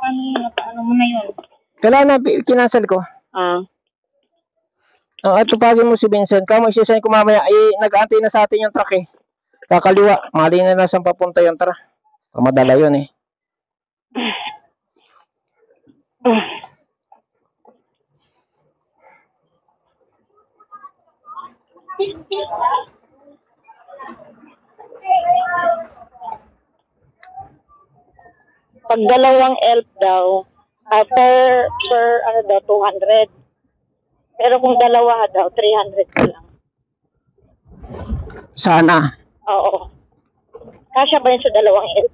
ano mo na yun. Kailangan na kinansel ko. At tupagin mo si Vincent. Kamo isisend ko mamaya. Nag-aantay na sa atin yung truck eh. Kakaliwa. Mali na saan papunta yung truck. Madala yun eh. Pag dalawang elf daw, per ano daw, 200. Pero kung dalawa daw, 300 pa lang. Sana. Oo. Kasya ba yun sa dalawang elf?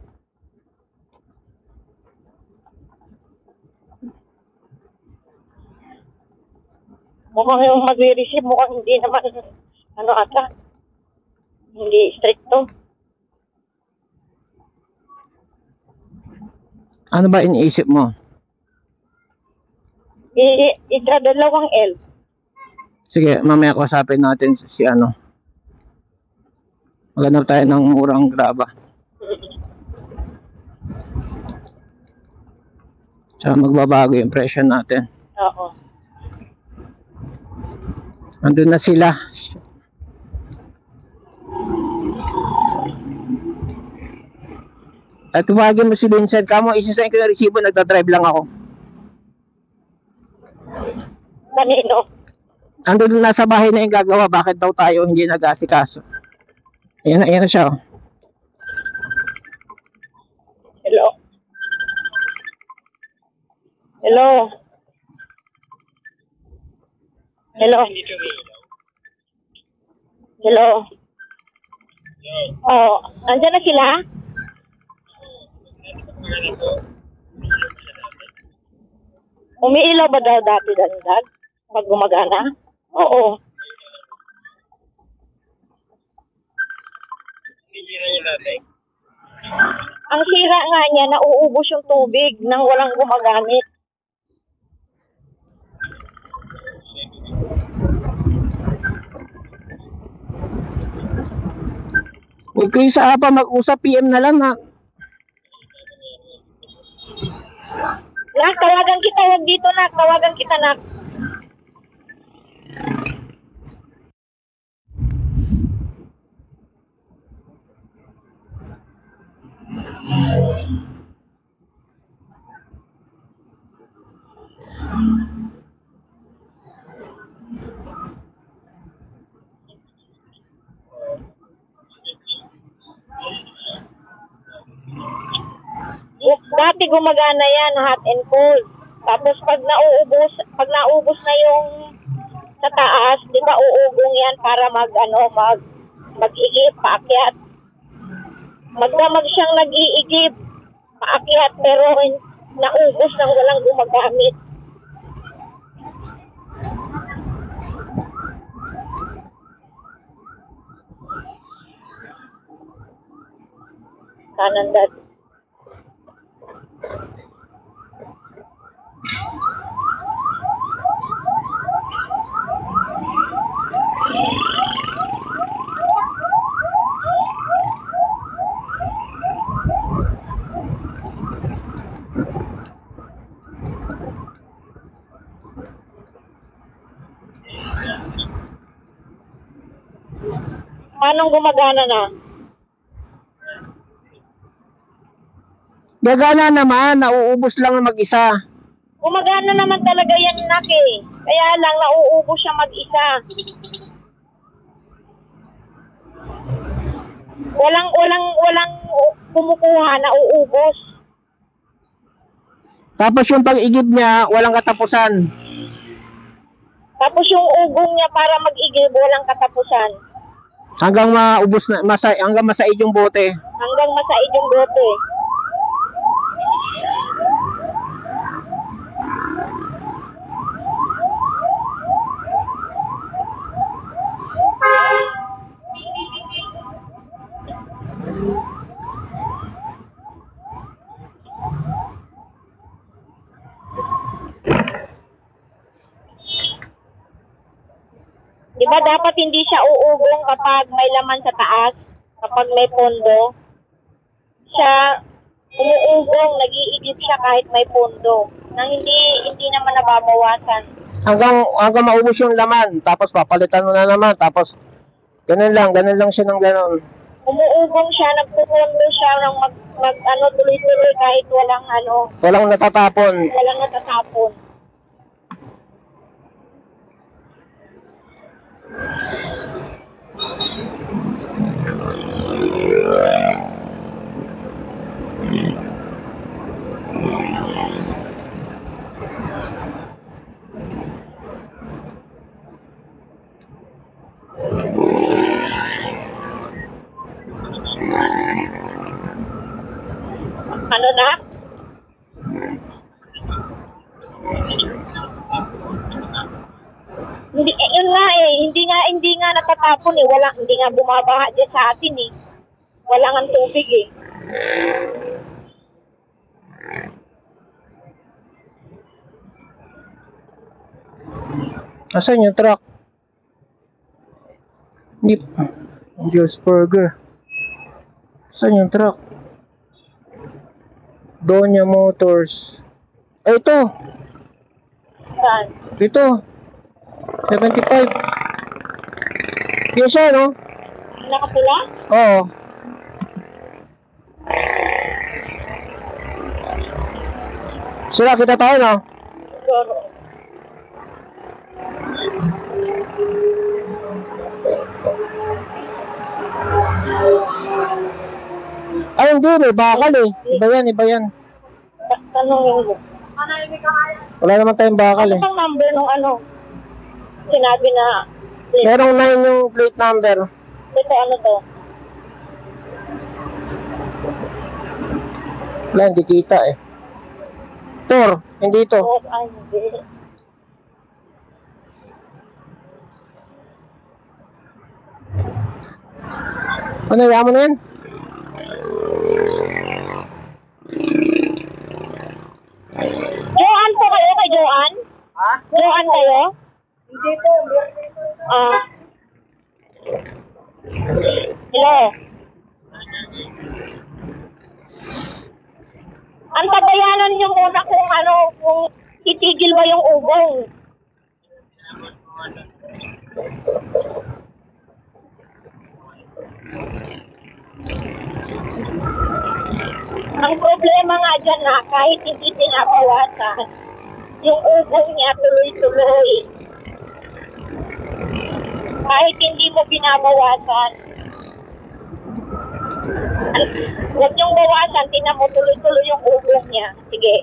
Mukhang yung mag-receive, mukhang hindi naman, ano ata, hindi stricto. Ano ba iniisip mo? Dalawang elf. Sige, mamaya kausapin natin si ano. Maghanap tayo ng murang graba. So, magbabago yung presyo natin. Oo. Andun na sila. At tawagin mo si Vincent. Kamo, isisend ko na resibo. Nagdadrive lang ako. Kanino? Andun na sa bahay na yung gagawa. Bakit daw tayo hindi nag-asikaso? Ayan na siya. Oh. Hello? Hello? Hello? Hello? Oh, andyan na sila? Umiilaw ba daw dati dandag? Pag gumagana? Oo. Ang sira nga niya, nauubos yung tubig nang walang gumagamit. Huwag kayo sa apa mag-usap. PM na lang ha. Tawagan kita. Huwag dito na. Tawagan kita na. Dati gumagana yan, hot and cold. Tapos pag naubos na yung sa taas, di ba uugong yan para mag-igib, paakyat. Magdamag siyang nag-iigib, paakyat, pero naubos nang walang gumagamit. Kanan dati. Paano gumagana na? Gagana naman. Nauubos lang na mag-isa. Gumagana naman talaga yan, Nak eh. Kaya lang, nauubos siya mag-isa. Walang kumukuha, nauubos. Tapos yung pag-igib niya, walang katapusan. Tapos yung ugong niya para mag-igib, walang katapusan. Hanggang maubos na, hanggang masaid yung bote. Hanggang masaid yung bote. Diba dapat hindi siya uugong kapag may laman sa taas, kapag may pondo. Umuugong, nag-iigib siya kahit may pondo. Na hindi naman nababawasan. Hanggang maubos yung laman, tapos papalitan mo na naman, tapos ganun lang siya ng ganun. Umuugong siya, nagpupondo siya ng tuloy-tuloy kahit Walang natatapon. walang natatapon. Ano na? Yun nga hindi nga natatapon eh. Hindi nga bumabaha dyan sa atin eh. Wala nga tubig eh. Asan yung truck? Juice Burger. Asan yung truck? Donya Motors. Ay, ito. Saan? Ito. 75. Yan siya, no? Nakapula? Oo. Sila, kita tayo, no? Siguro. Ay, hindi, may bakal eh. Iba yan. Tanongin mo. Wala naman tayong bakal Ano eh. bang number nung sinabi na Merong 9 yung plate number. ito ano to? Wala, hindi kita eh. Tor, hindi ito. Ay, hindi. Ano, yaman na yan? Joan po kayo kay Joan? Ha? Joan kayo? Hindi po. Ah. Hello? Ang tabayanan niyo muna kung titigil ba yung ugong. Ang problema nga dyan na kahit hindi pinabawasan, yung ugong niya tuloy-tuloy. Kahit hindi mo binabawasan, huwag niyong bawasan, tinan mo tuloy-tuloy yung ugong niya. Sige.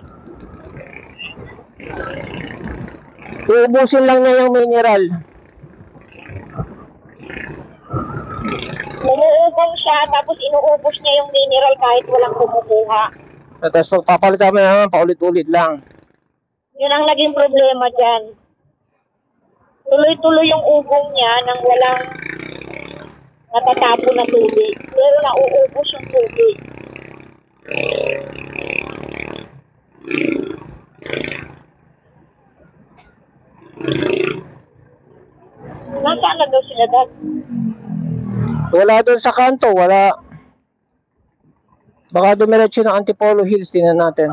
Uubusin lang niya yung mineral. Umuugong siya, tapos inuubos niya yung mineral kahit walang kumukuha. Tapos pagpapalitan mo naman, paulit-ulit lang. Yun ang naging problema dyan. Tuloy-tuloy yung ugong niya nang walang natatapon na tubig. Pero nauubos yung tubig. Nasaan na daw sila dad? Wala doon sa kanto, wala. Baka dumiretso ng Antipolo Hills, tingnan natin.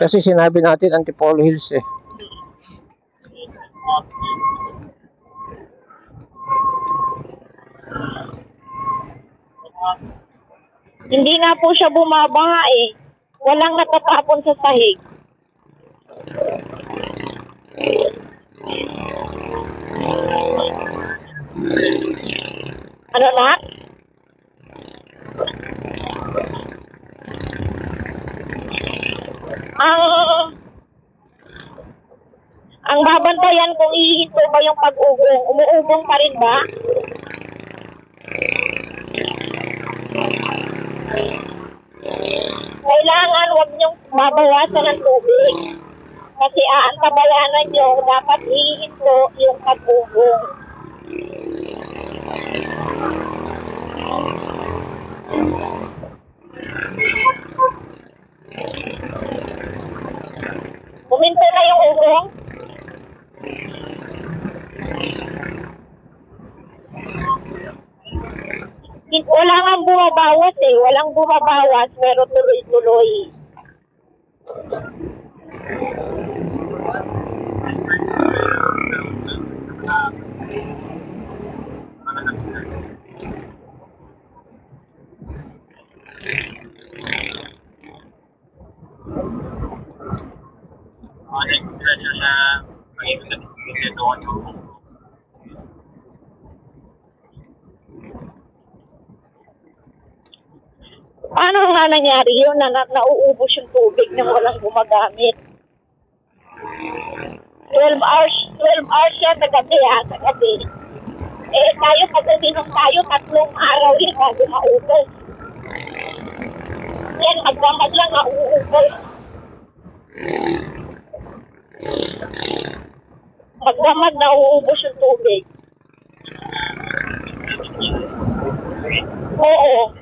Kasi sinabi natin Antipolo Hills eh. Hindi nga po siya bumabaha eh. Walang natatapon sa sahig. Ano na? Ang babantayan kung ihinto ba yung pag-ugong. Umuugong pa rin ba? Kailangan wag niyong babawasan ng tubig. Kasi aantabayanan niyo, dapat ihinto yung pag-ugong. wala nga bumabawas eh. Walang bumabawas, pero tuloy-tuloy. Paano nga nangyari yun na nauubos yung tubig nang walang gumagamit? 12 hours yan sa gabi sa gabi. Eh tayo pag uminom tayo, 3 araw yan bago maubos. Yan, magdamag lang nauubos. Magdamag nauubos yung tubig. Oo.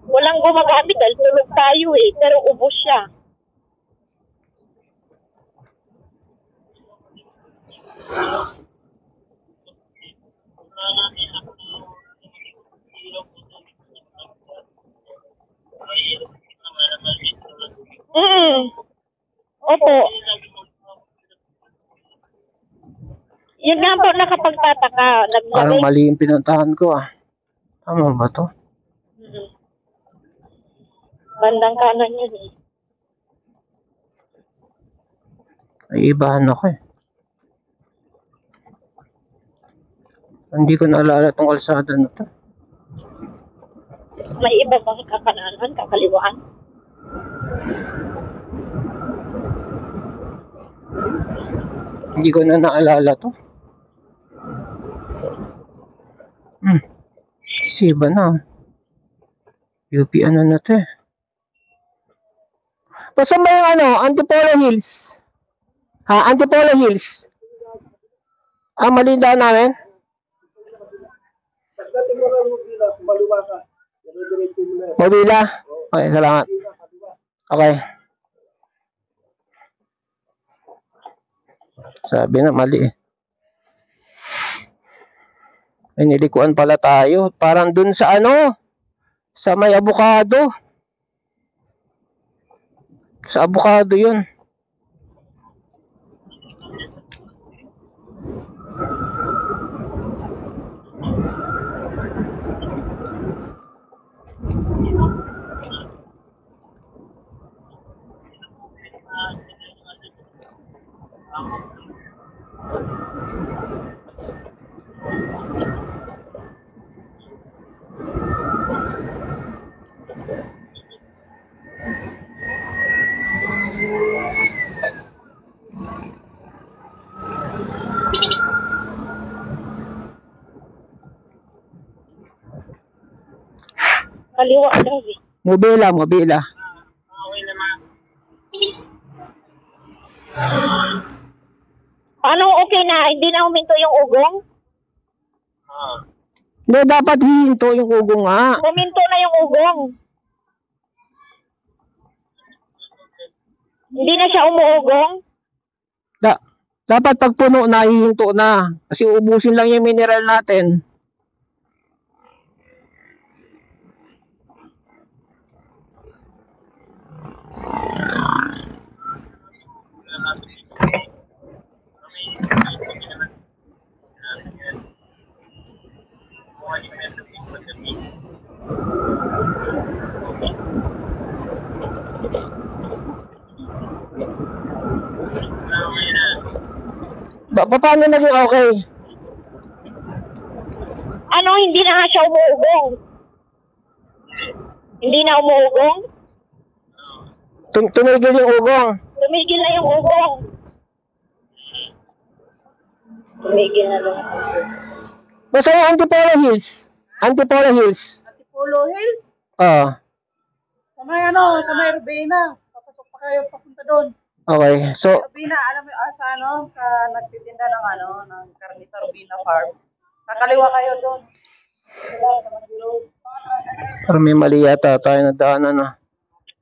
Walang gumagamit dahil tulog tayo eh, pero ubos siya. Opo. Yun nga po nakapagtataka. Parang mali yung pinuntahan ko Tama ba to? Bandang kanan yun eh. Ay, ibahan ako Hindi ko naalala tong kalsada na to. May iba bang kakananan, kakaliwaan? Hindi ko na naalala to. Iba na. UP ano na to Saan ba yung Antipolo Hills? Antipolo Hills. Mali daan namin? Mabila? Okay, salamat. Okay. Sabi na mali Ay, nilikuan pala tayo. Parang dun sa sa may avocado. Sa avocado yun. Kaliwa daw eh. Mobila. Okay naman. Paano okay na? Hindi na huminto yung ugong? Hindi, dapat hihinto yung ugong Huminto na yung ugong. Hindi na siya umuugong? Dapat pag puno na, hihinto na. Kasi ubusin lang yung mineral natin. Paano naging okay? Hindi na nga siya umuugong? Hindi na umuugong? Tumigil yung ugong. Tumigil na yung ugong. Tumigil na lang. Basta yung Antipolo Hills. Antipolo Hills? Oo. Sa may Urbina. Papasok pa kayo papunta doon. Okay, so Urbina, alam mo sa nagtitinda ng karne sa Urbina Farm. Kakaliwa kayo doon. parang may mali yata tayo na daanan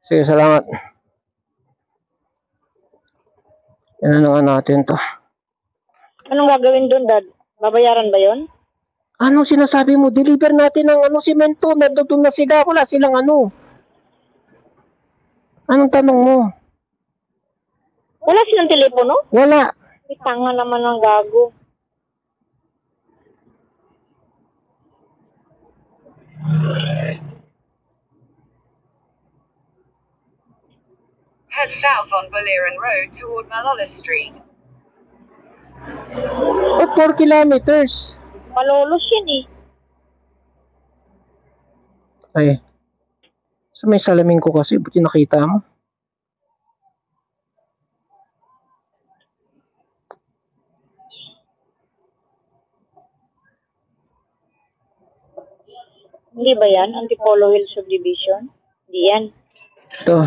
Sige, salamat. Yan na natin to. Anong gagawin doon, Dad? Babayaran ba yon? Anong sinasabi mo? Deliver natin ng simento. Nandun na sila. Wala silang ano. Anong tanong mo? Wala silang telepono? Wala. May tanga naman ng gago. Head south on Boliran Road toward Malolos Street. 4 kilometers. Malolos yun eh. Ay. So may salamin ko kasi. Buti nakita mo. Hindi ba yan? Antipolo Hill Subdivision? Hindi yan. Ito.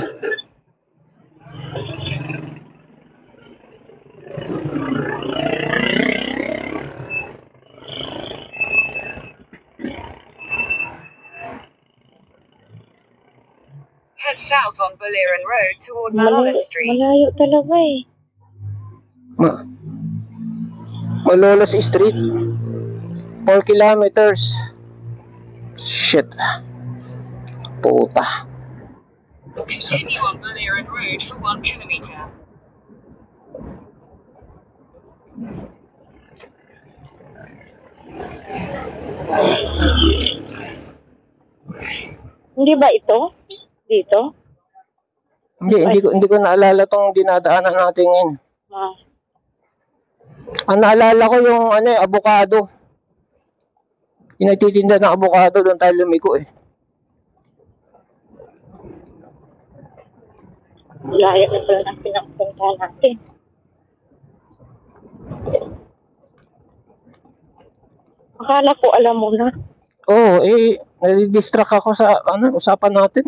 Head south on Boliran Road toward Malolos Street. Malayo talaga eh. Malolos Street. 4 kilometers. Shit. Puta. Continue on Boliran Road for 1 kilometer. Hindi ba ito? Dito? Hindi ko naalala tong dinadaanan natin ngayon. Ah. Ang naalala ko yung avocado. Yung nagtitinda ng avocado doon tayo lumiko eh. Layo na pala ng pinapunta natin. Akala ko alam mo na. Oo, nadidistract ako sa usapan natin.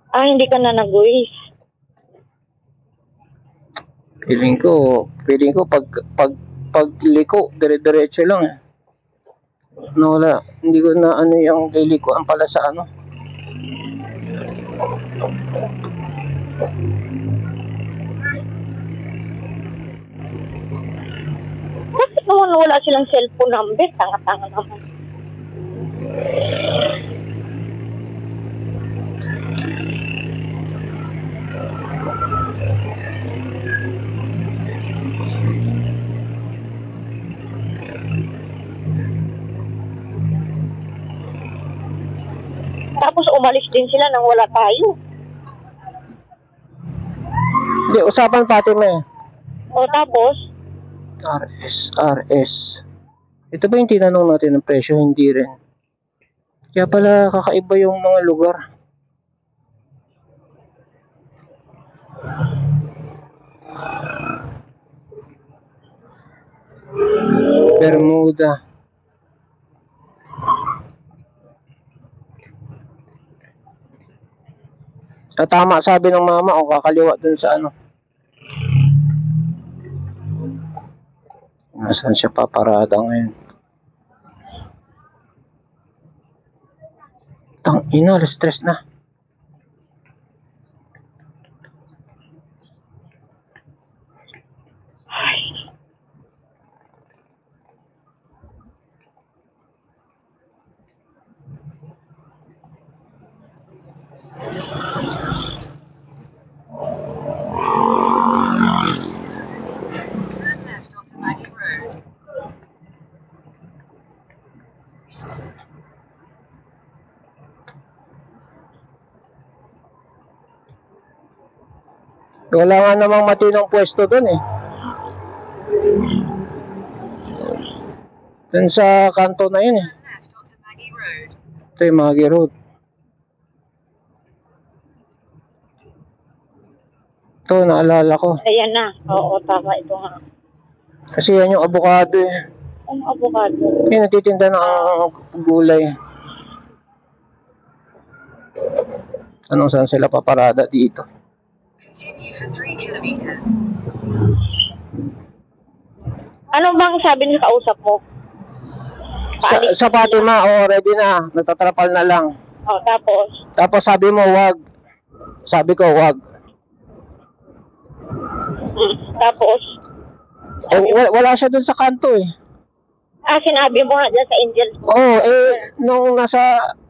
Hindi ka na nag-uwis. Feeling ko pagliko, dire-diretso lang eh. Wala. Hindi ko na yung lilikuan pala sa Bakit naman wala silang cellphone number? Tanga-tanga naman. Tapos umalis din sila nang wala tayo. Hindi, usapan pati mo eh. O tapos, RS. Ito ba yung tinanong natin ng presyo? Hindi rin. Kaya pala kakaiba yung mga lugar. Bermuda. Tama sabi ng mama o kakaliwa dun sa Nasaan siya paparada ngayon? Tangina, stress na. Turn left onto Maggie Road. Wala nga namang matinong pwesto dun eh. Dun sa kanto na yun eh. Turn left onto Maggie Road. Ito yung Maggie Road. Ito, naalala ko. ayan na. Oo, tama ito nga. Kasi yan yung avocado eh. Ang avocado. Yan, natitinda ng gulay. Anong saan sila paparada dito? Continue for 3 kilometers. Ano bang sabi ng kausap mo? Sa Fatima, ready na. Natatrapal na lang. O, tapos, Tapos sabi mo, wag. Sabi ko, wag. Tapos, Wala siya dun sa kanto eh. sinabi mo nga dyan sa Angels. Oo, nung nasa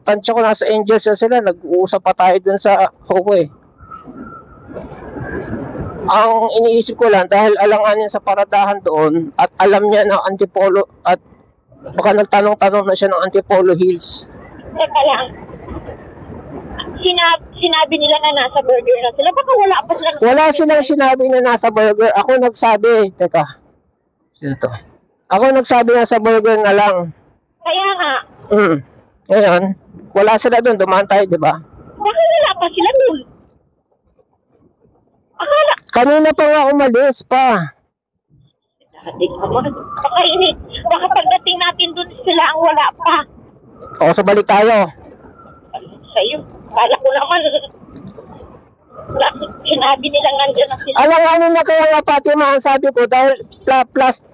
tansya ko, nasa Angels na sila, nag-uusap pa tayo dun sa Hoko eh. Ang iniisip ko lang, dahil alanganin sa paradahan doon, at alam niya na Antipolo, at baka nagtanong-tanong na siya ng Antipolo Hills. Teka lang. Sinabi nila na nasa burger na sila. Baka wala pa sila. Wala silang sinabi na nasa burger. Ako nagsabi, teka, sino to? Ako nagsabi na sa burger na lang. Kaya nga, Ngayon, wala sila doon, dumaan tayo, di ba? baka wala pa sila dun. Akala, Kanina pa nga umalis pa. dati naman. Baka pagdating natin dun sila ang wala pa. O, so balik tayo. Sa'yo. Kala ko naman. Sinabi nila nandyan na sila. Alanganin na kaya nga Fatima, ang sabi ko, dahil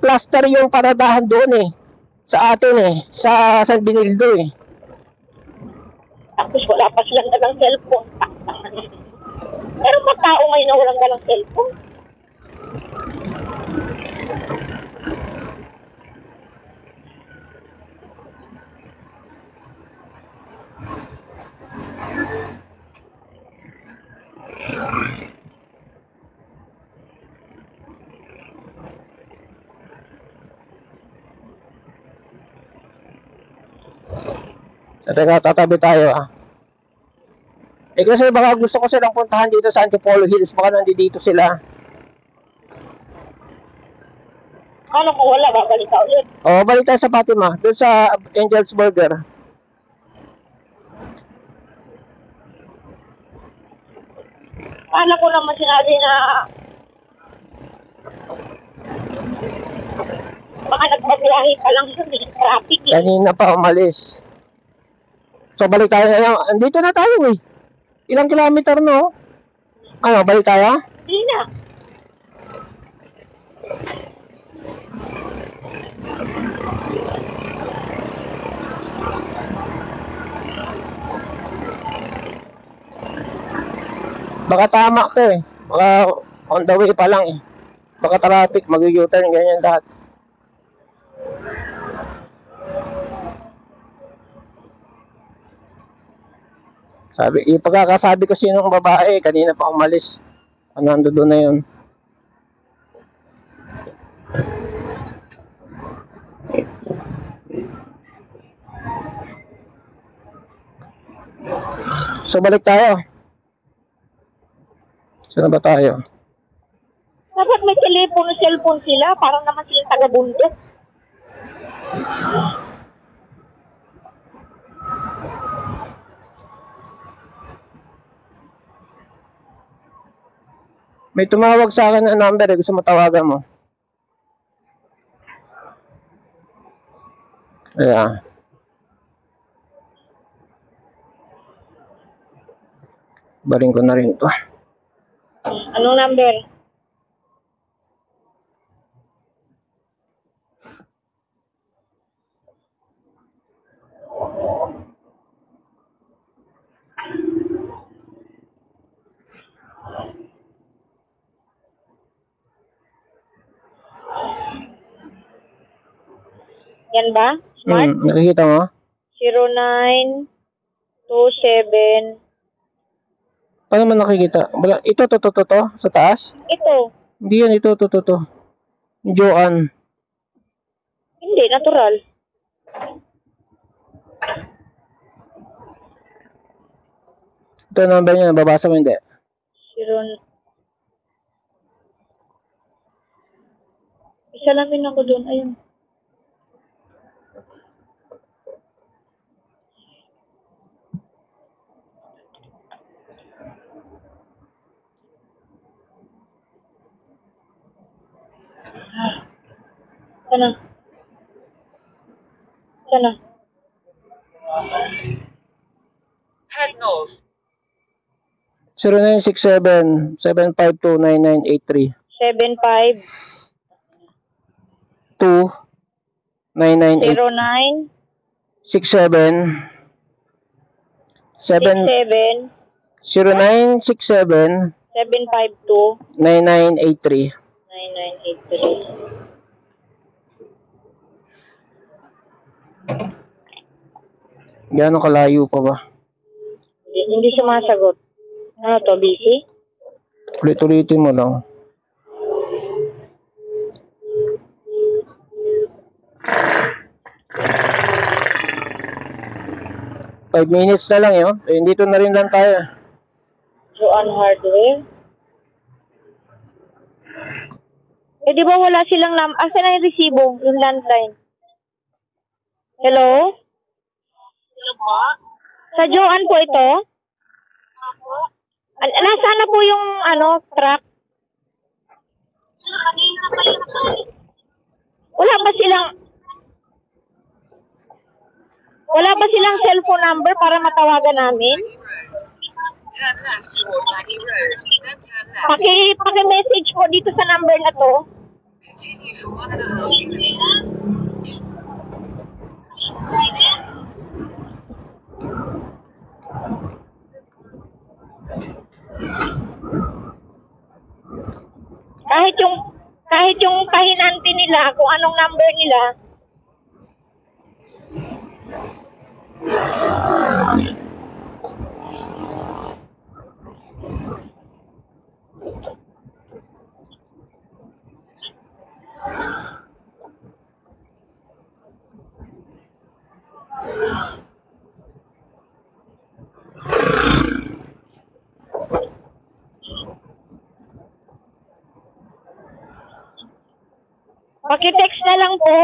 plaster yung paradahan doon eh. Sa atin eh. Sa San Benildo eh. Tapos wala pa silang dalang cellphone. Pero matao ngayon na walang dalang cellphone. Teka, tatabi tayo ah. Kasi baka gusto ko silang puntahan dito sa Antipolo Hills, baka nandito sila. Kala ko wala, babalik ka ulit. O, balik tayo sa Fatima, doon sa Angel's Burger. Kala ko naman sinabi na baka nagbabiyahe pa lang yun eh. Traffic eh. Kanina pa umalis. So, balik tayo ngayon. Andito na tayo eh. Ilang kilometer no? Ano, balik tayo? Hindi na. Baka tama to eh. Baka on the way pa lang eh. Baka traffic, mag-u-turn, ganyan lahat. Pagkakasabi ko sinong babae, kanina pa umalis. Nando doon na yun. So, balik tayo. Saan ba tayo? Dapat may cellphone sila. Parang naman silang taga-bundok. May tumawag sa akin na number eh. Gusto mo tawagan mo? Ayan. Baling ko na rin ito. Anong number? Yan ba? Smart? Nakikita mo? 0927. Paano man nakikita? Ito, to, sa taas? Ito. Hindi yan, ito, to. Joan. Hindi, natural. Ito ang number niya, babasa mo hindi. 0. Isalamin ako doon. Ayun. Sana. Head north. 0967-752-9983. 75 2-9983. 09 67 67 0967 752 9983. Gano'ng kalayo pa ba? Hindi sumasagot. Ano to, busy? Ulit-ulitin mo lang. Five minutes na lang yun. Eh, dito na rin lang tayo. Joan Hardware. Eh, di ba wala silang asan na yung resibo? Yung landline. Hello? Hello po? Sa Joan po ito? Nasaan na po yung, truck? Kanina pa yung Wala ba silang cellphone number para matawagan namin? turn left toward Valley Road, then turn left. Paki-message po dito sa number na to. Continue for 1.5 kilometers. Kahit yung pahinante nila, kung anong number nila, paki-text na lang po.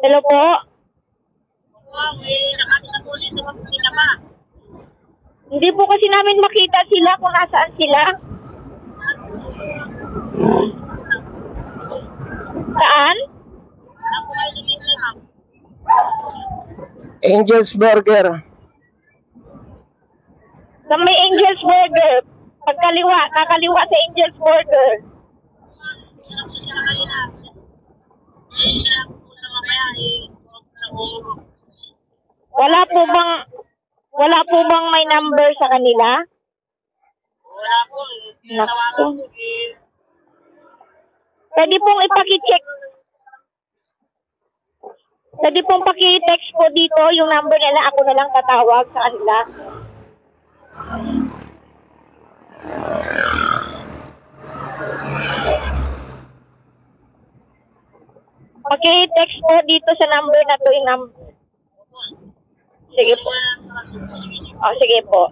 Hello po? Hindi po kasi namin makita sila kung nasaan sila. Saan? Angel's Burger. Sa may Angel's Burger. Kakaliwa sa Angel's Burger. Wala po bang may number sa kanila? Wala po. Naku. Pwede pong ipaki-check. Pwede pong paki-text po dito yung number nila. Ako na lang tatawag sa kanila. Paki-text po dito sa number na to yung number. Sige po. Sige po.